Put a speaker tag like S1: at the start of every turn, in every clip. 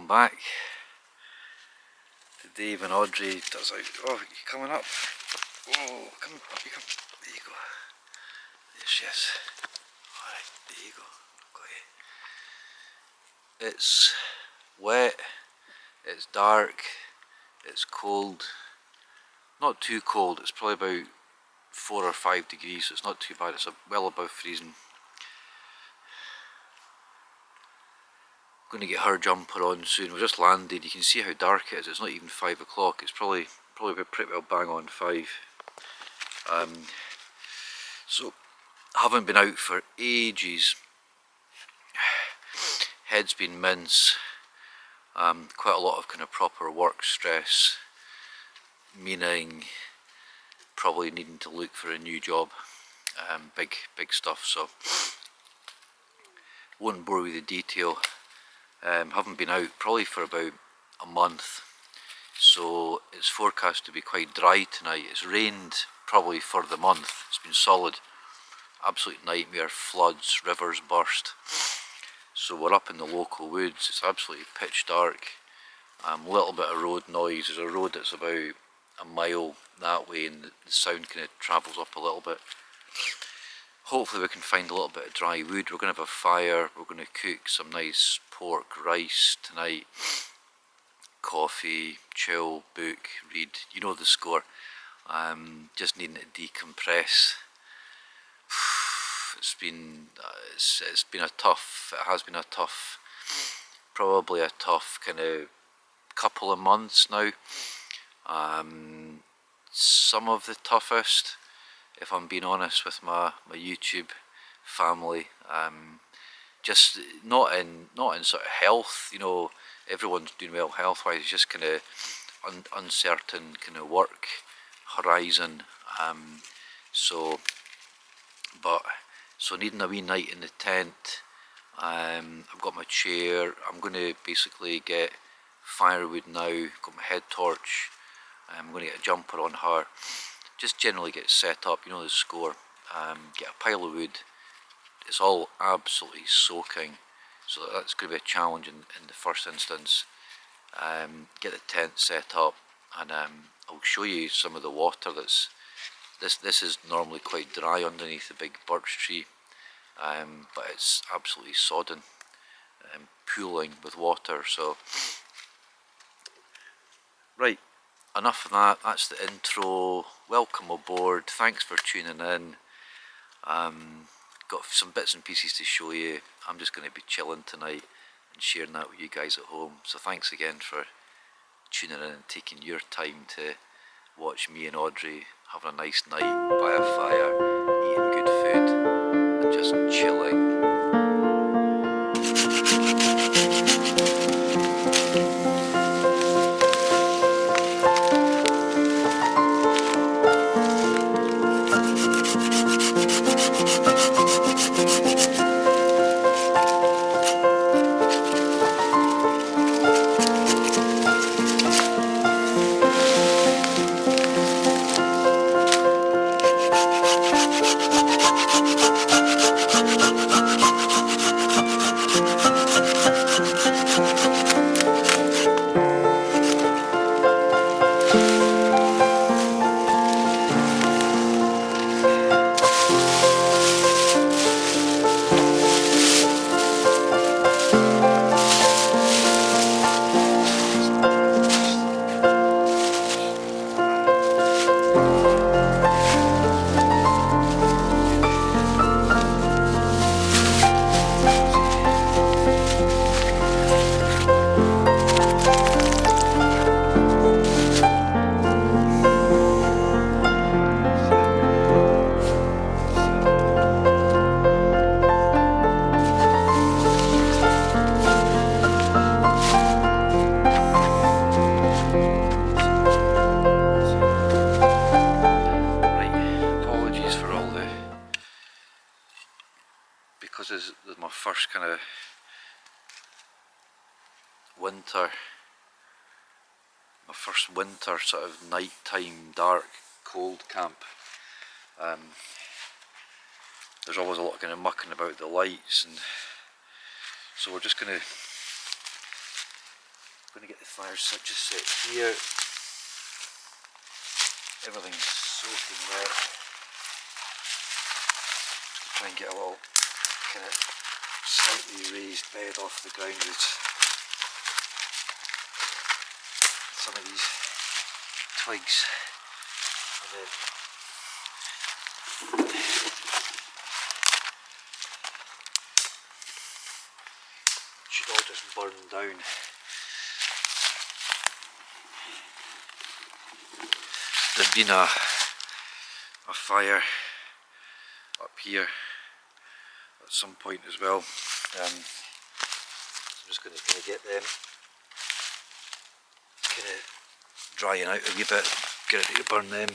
S1: welcome back to Dave and Audrey. Does like, oh, you coming up? Oh, come, you come. There you go. There she is. Alright, there you go. Got you. It's wet, it's dark, it's cold. Not too cold, it's probably about 4 or 5 degrees, so it's not too bad. It's well above freezing. Going to get her jumper on soon. We just landed. You can see how dark it is. It's not even 5 o'clock. It's probably pretty well bang on 5. So haven't been out for ages. Head's been mince. Quite a lot of kind of proper work stress, meaning probably needing to look for a new job. Big stuff. So won't bore you with the detail. Haven't been out probably for about a month, so it's forecast to be quite dry tonight. It's rained probably for the month. It's been solid, absolute nightmare, floods, rivers burst. So we're up in the local woods. It's absolutely pitch dark. A little bit of road noise. There's a road that's about a mile that way, and the sound kind of travels up a little bit. Hopefully we can find a little bit of dry wood. We're going to have a fire. We're going to cook some nice pork rice tonight. Coffee, chill, book, read. You know the score. Just needing to decompress. It's been a tough. It has been a tough. Probably a tough kind of couple of months now. Some of the toughest, if I'm being honest, with my YouTube family. Just not in sort of health, you know, everyone's doing well health wise. It's just kind of uncertain kind of work horizon. So needing a wee night in the tent. I've got my chair. I'm going to basically get firewood now. Got my head torch. I'm going to get a jumper on her. Just generally get set up, you know the score. Get a pile of wood. It's all absolutely soaking, so that's going to be a challenge in the first instance. Get the tent set up, and I'll show you some of the water that's. This is normally quite dry underneath the big birch tree, but it's absolutely sodden, pooling with water. So right. Enough of that. That's the intro. Welcome aboard. Thanks for tuning in. Got some bits and pieces to show you. I'm just going to be chilling tonight and sharing that with you guys at home. So thanks again for tuning in and taking your time to watch me and Audrey having a nice night by a fire, eating good food and just chilling. Because this is my first kind of winter sort of nighttime dark cold camp. There's always a lot of kind of mucking about the lights, and so we're just going to I'm going to get the fire switches set here. Everything's soaking wet. Just try and get a little kind of slightly raised bed off the ground with some of these twigs, and then it should all just burn down. There'd been a fire up here at some point as well. So I'm just going to kind of get them kind of drying out a wee bit, get ready to burn them.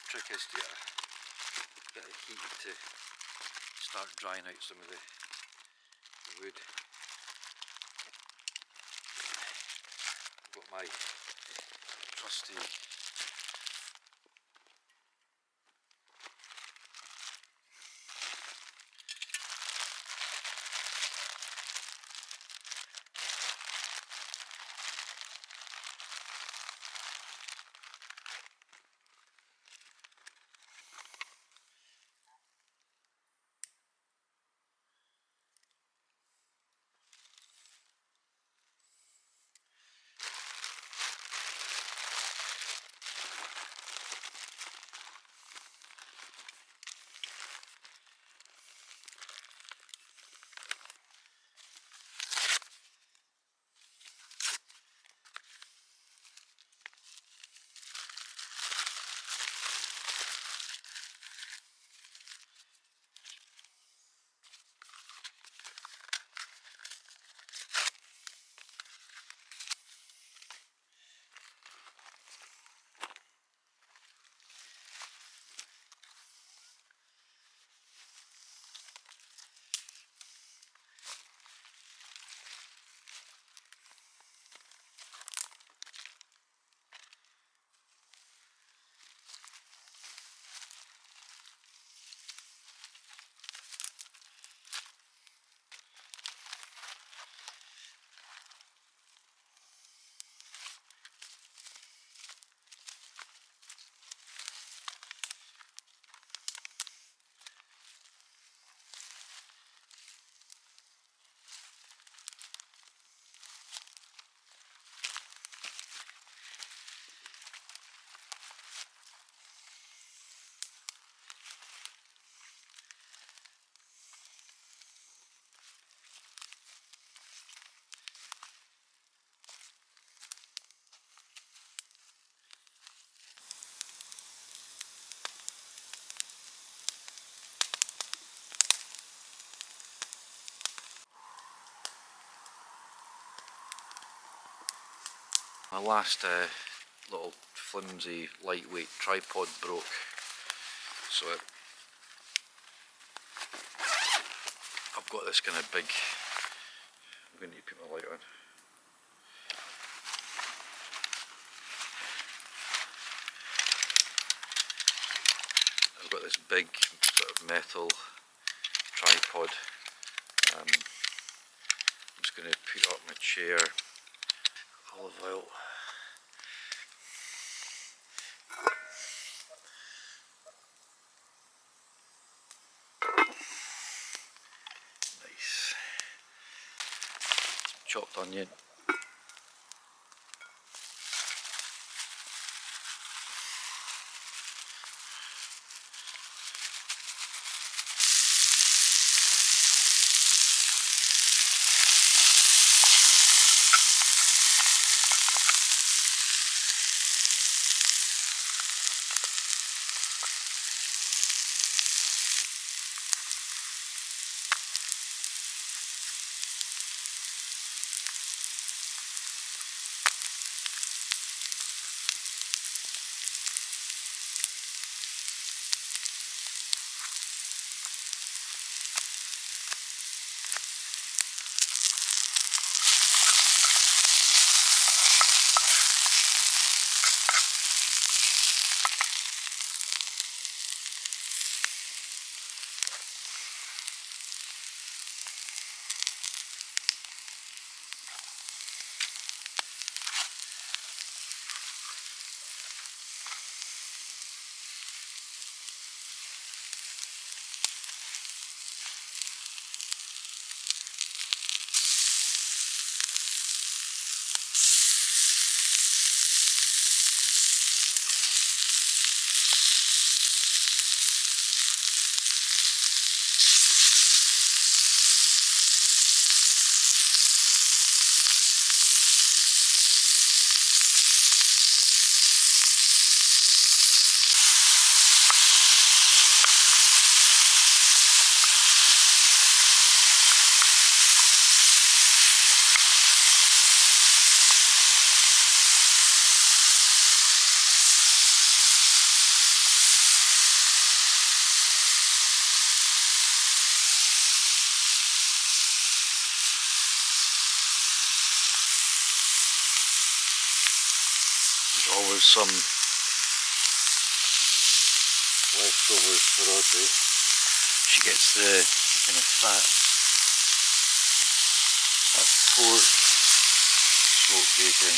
S1: Trick is to get a bit of heat to start drying out some of the wood. I've got my trusty my last little flimsy lightweight tripod broke, so I've got this kind of big, I'm going to need to put my light on. I've got this big sort of metal tripod. I'm just going to put it up my chair. Olive oil. Nice. Some chopped onion. Always some leftovers for Audrey. She gets the kind of fat pork, smoked bacon.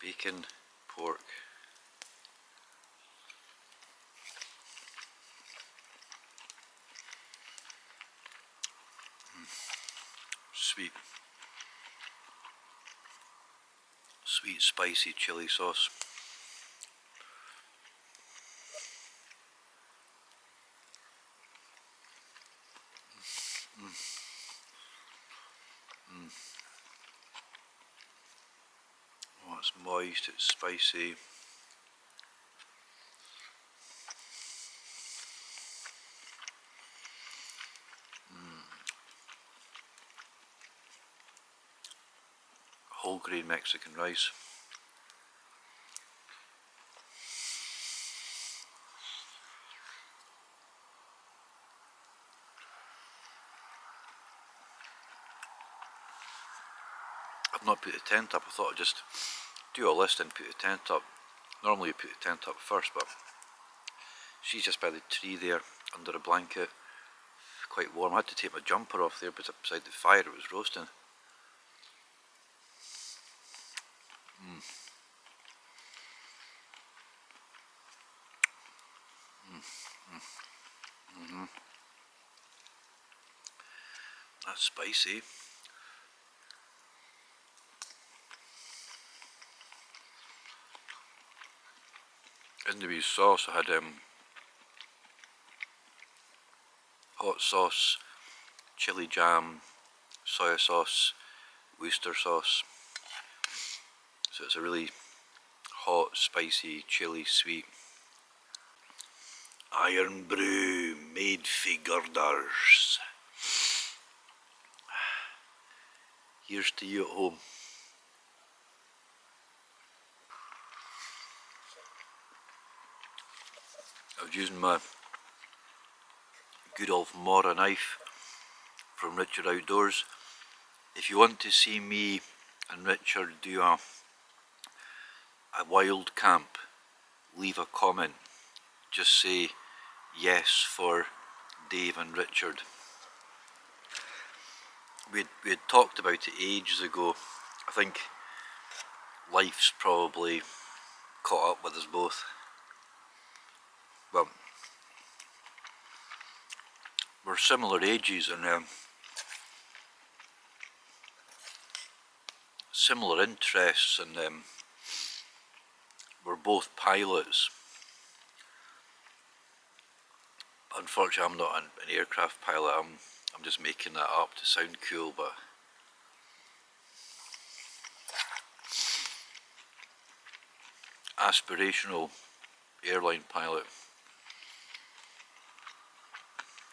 S1: Bacon, pork. Sweet, spicy chili sauce. Oh, it's moist, it's spicy. Whole grain Mexican rice. I've not put the tent up. I thought I'd just do a list and put the tent up. Normally you put the tent up first, but she's just by the tree there under a blanket. Quite warm. I had to take my jumper off there, but beside the fire it was roasting. That's spicy. In the wee sauce I had hot sauce, chili jam, soya sauce, Worcester sauce. So it's a really hot, spicy, chili, sweet. Iron brew made for girders. Here's to you at home. I was using my good old Mora knife from Richard Outdoors. If you want to see me and Richard do a wild camp, leave a comment. Just say yes for Dave and Richard. We had talked about it ages ago. I think life's probably caught up with us both. Well, we're similar ages and similar interests, and we're both pilots. Unfortunately, I'm not an aircraft pilot. I'm just making that up to sound cool, but aspirational airline pilot.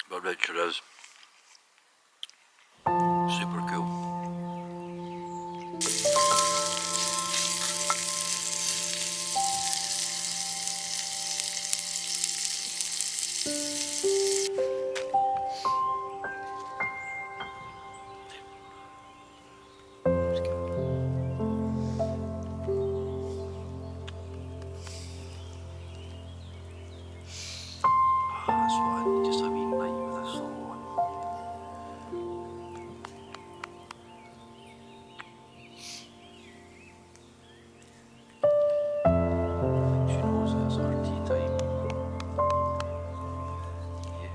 S1: But Richard is super cool. That's what I need, just a wee night with this little one. She knows it's our tea time. Yeah.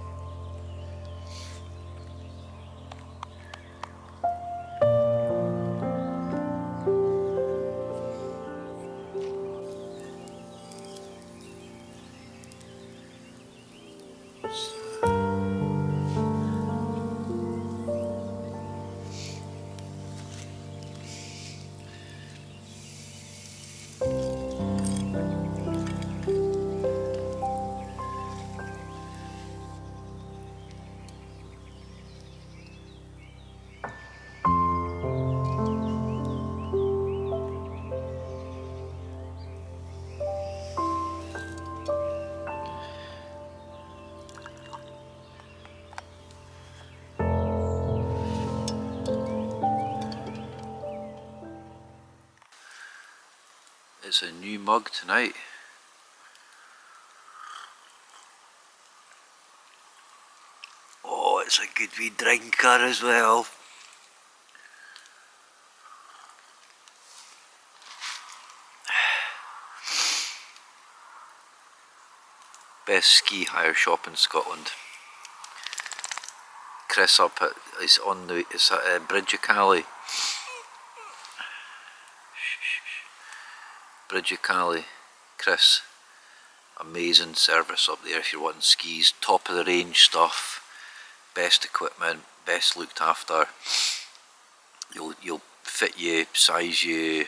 S1: It's a new mug tonight. Oh, it's a good wee drinker as well. Best ski hire shop in Scotland. Chris up at, it's at Bridge of Cally. Bridge of Cally. Chris, amazing service up there if you're wanting skis. Top of the range stuff, best equipment, best looked after. You'll fit you, size you,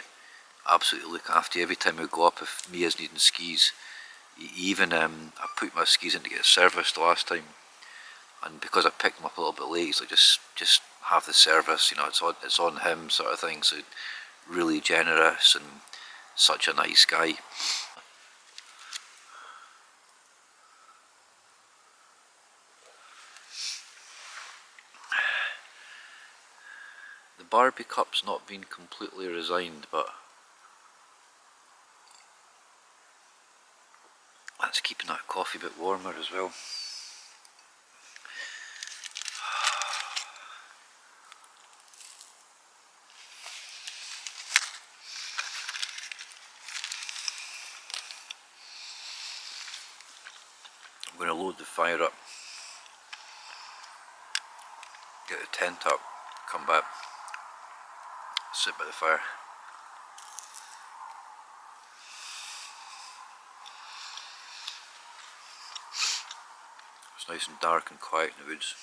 S1: absolutely look after you. Every time we go up, if Mia's needing skis, even I put my skis in to get serviced the last time, and because I picked them up a little bit late, he's like, just have the service, you know, it's on him sort of thing. So really generous and such a nice guy. The Barbie cup's not been completely resigned, but that's keeping that coffee a bit warmer as well. I'm going to load the fire up, get the tent up, come back, sit by the fire. It's nice and dark and quiet in the woods.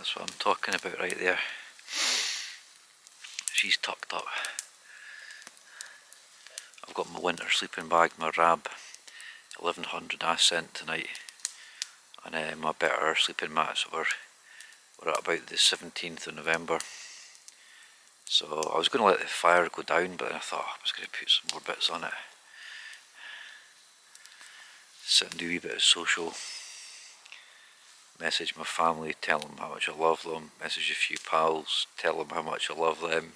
S1: That's what I'm talking about right there. She's tucked up. I've got my winter sleeping bag, my Rab 1100 Ascent tonight, and my better sleeping mats. We're at about the 17th of November. So I was going to let the fire go down, but then I thought I was going to put some more bits on it. Sit and do a wee bit of social. Message my family, tell them how much I love them. Message a few pals, tell them how much I love them.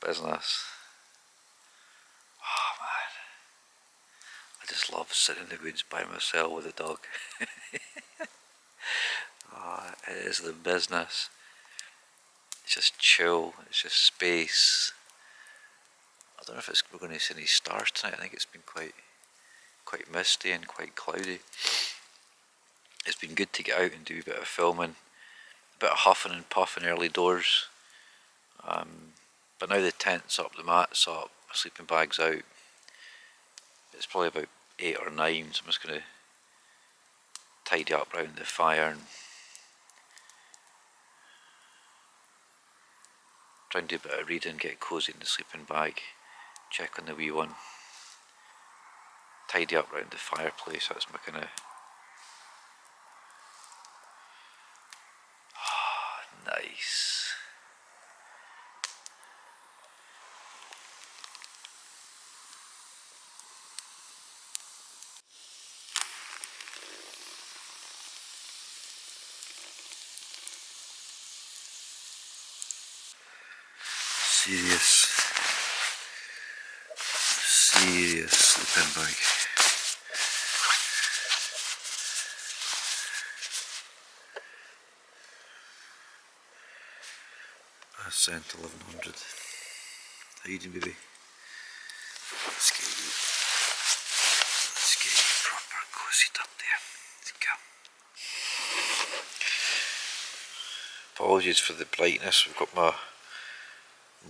S1: Business. Oh man, I just love sitting in the woods by myself with a dog. Oh, it is the business. It's just chill, it's just space. I don't know if we're going to see any stars tonight. I think it's been quite misty and quite cloudy. It's been good to get out and do a bit of filming, a bit of huffing and puffing early doors. But now the tent's up, the mat's up, my sleeping bag's out. It's probably about 8 or 9, so I'm just going to tidy up round the fire and try and do a bit of reading, get cosy in the sleeping bag, check on the wee one, tidy up round the fireplace. That's my kind of nice. Serious sleeping bag. Ascent 1100. How you doing, baby? Let's get you proper cozied up there. Let's go. Apologies for the brightness. We've got my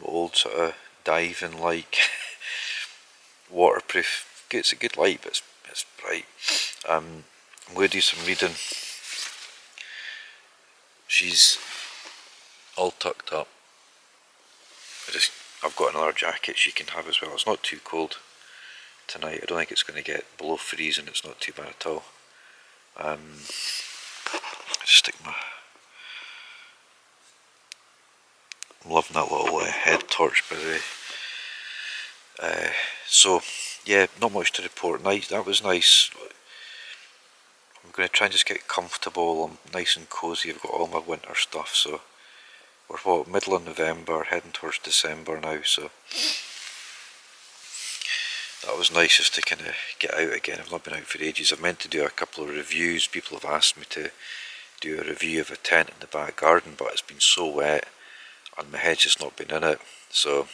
S1: old sort of diving like waterproof. It's a good light, but it's bright. I'm going to do some reading. She's all tucked up. I've got another jacket she can have as well. It's not too cold tonight. I don't think it's going to get below freezing. It's not too bad at all. Just stick my. I'm loving that little head torch, by the way. So yeah, not much to report. Nice. That was nice. I'm going to try and just get comfortable. I'm nice and cozy. I've got all my winter stuff. So we're middle of November, heading towards December now. So that was nice just to kind of get out again. I've not been out for ages. I've meant to do a couple of reviews. People have asked me to do a review of a tent in the back garden, but it's been so wet and my head's just not been in it. So,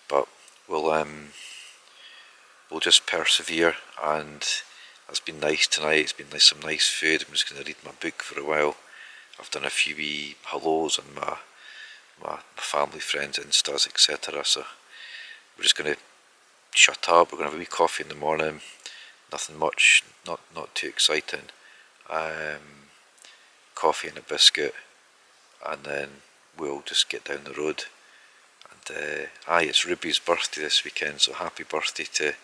S1: but we'll just persevere, and it's been nice tonight. It's been some nice food. I'm just going to read my book for a while. I've done a few wee hellos on my family, friends, Instas, etc. So we're just going to shut up. We're going to have a wee coffee in the morning. Nothing much, not too exciting. Coffee and a biscuit, and then we'll just get down the road. And it's Ruby's birthday this weekend, so happy birthday to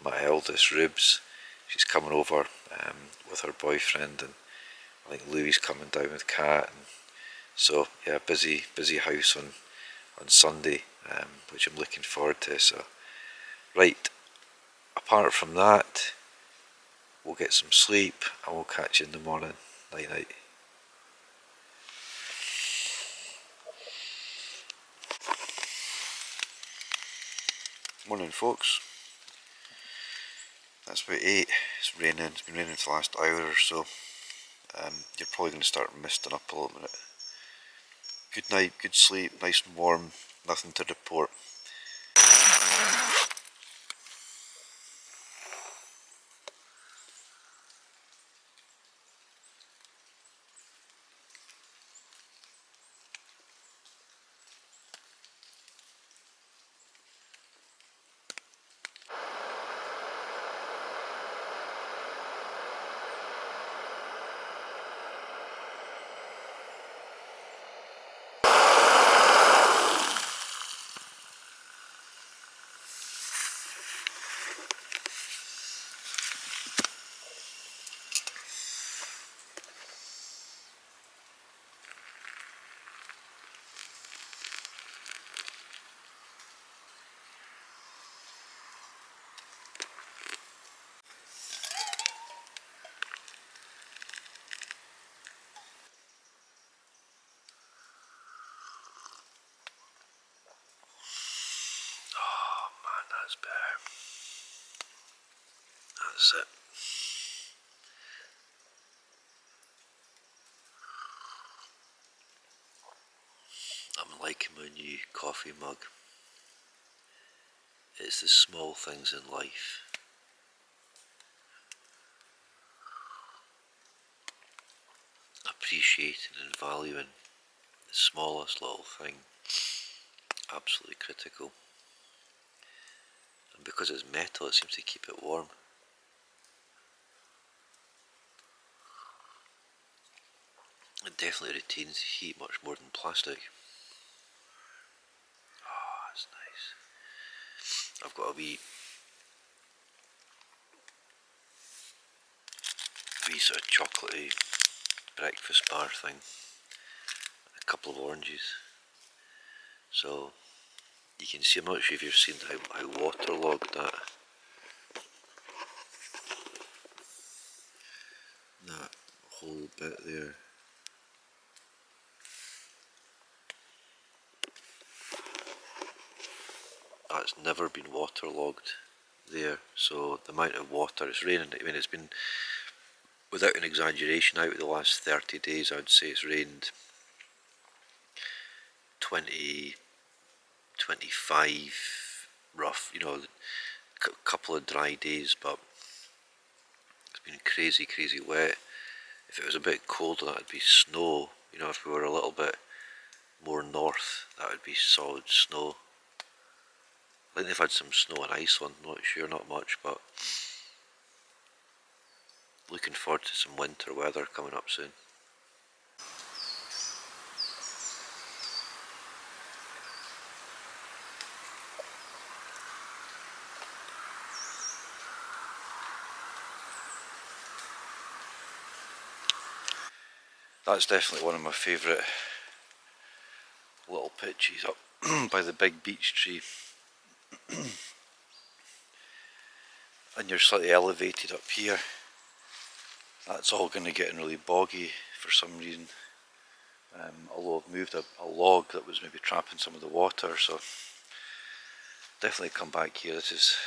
S1: my eldest Rubes. She's coming over with her boyfriend, and I think Louie's coming down with Kat. And so yeah, busy house on Sunday, which I'm looking forward to. So right, apart from that, we'll get some sleep and we'll catch you in the morning. Night night. Morning folks. That's about 8. It's raining. It's been raining for the last hour or so. You're probably going to start misting up a little bit. Good night, good sleep, nice and warm, nothing to report. That's better. That's it. I'm liking my new coffee mug. It's the small things in life. Appreciating and valuing the smallest little thing. Absolutely critical. And because it's metal, it seems to keep it warm. It definitely retains heat much more than plastic. Oh, that's nice. I've got a wee sort of chocolatey breakfast bar thing. A couple of oranges. So you can see, I'm not sure if you've seen how waterlogged that whole bit there. That's never been waterlogged there. So the amount of water, it's raining, I mean it's been, without an exaggeration, out of the last 30 days I'd say it's rained 20, 25 rough, you know, a couple of dry days, but it's been crazy wet. If it was a bit colder, that would be snow. You know, if we were a little bit more north, that would be solid snow. I think they've had some snow in Iceland, not sure, not much, but looking forward to some winter weather coming up soon. That's definitely one of my favourite little pitches up by the big beech tree. And you're slightly elevated up here. That's all going to get really boggy for some reason. Although I've moved a log that was maybe trapping some of the water, so definitely come back here. This is,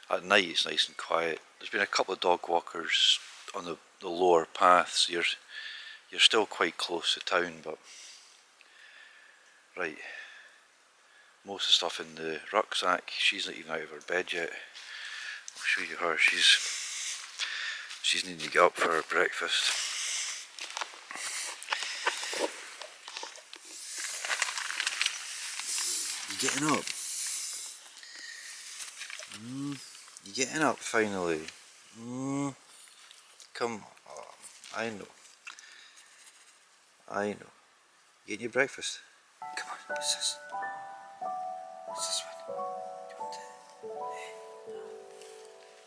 S1: at night it's nice and quiet. There's been a couple of dog walkers on the lower paths. You're still quite close to town, but right, most of the stuff in the rucksack. She's not even out of her bed yet. I'll show you her. She's needing to get up for her breakfast. You getting up? You getting up finally? Come on, I know. You getting your breakfast? Come on, what's this? What's this one? Do you want to?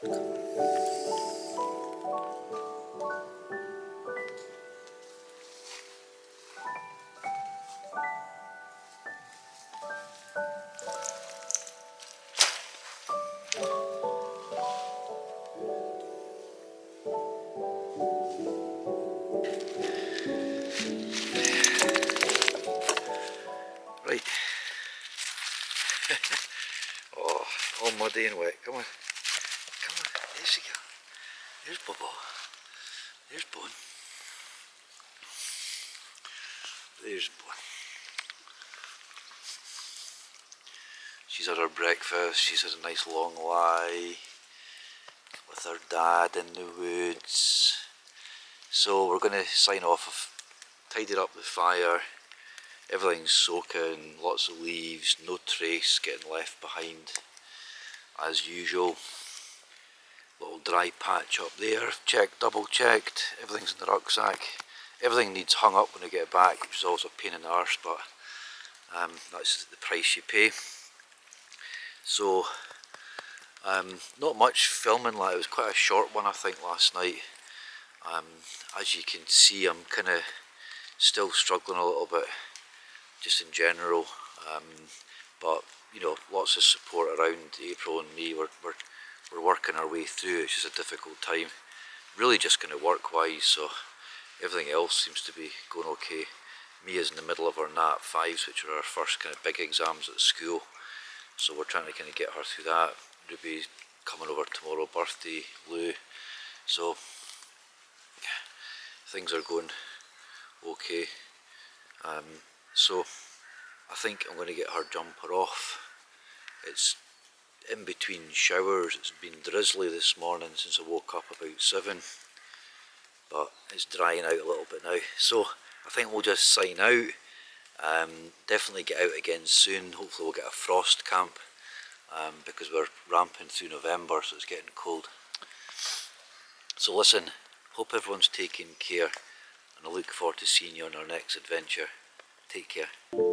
S1: Come on. Right. Oh, all muddy and wet. Come on. Come on. There she go. There's Bobo. There's Bone. There's Bone. She's had her breakfast. She's had a nice long lie with her dad in the woods. So we're going to sign off. I've tidied up the fire. Everything's soaking, lots of leaves, no trace getting left behind as usual. Little dry patch up there, checked, double checked, everything's in the rucksack. Everything needs hung up when I get back, which is always a pain in the arse, but that's the price you pay. So, not much filming, like it was quite a short one I think last night. As you can see, I'm kind of still struggling a little bit, just in general, but you know, lots of support around April and me. We're working our way through. It's just a difficult time, really just kind of work wise, so everything else seems to be going okay. Mia's in the middle of our Nat 5s, which are our first kind of big exams at school, so we're trying to kind of get her through that. Ruby coming over tomorrow, birthday, Lou, so things are going okay. So I think I'm going to get her jumper off. It's in between showers. It's been drizzly this morning since I woke up about 7, but it's drying out a little bit now, so I think we'll just sign out. Definitely get out again soon. Hopefully we'll get a frost camp, because we're ramping through November, so it's getting cold. So listen, hope everyone's taking care, and I look forward to seeing you on our next adventure. Take care.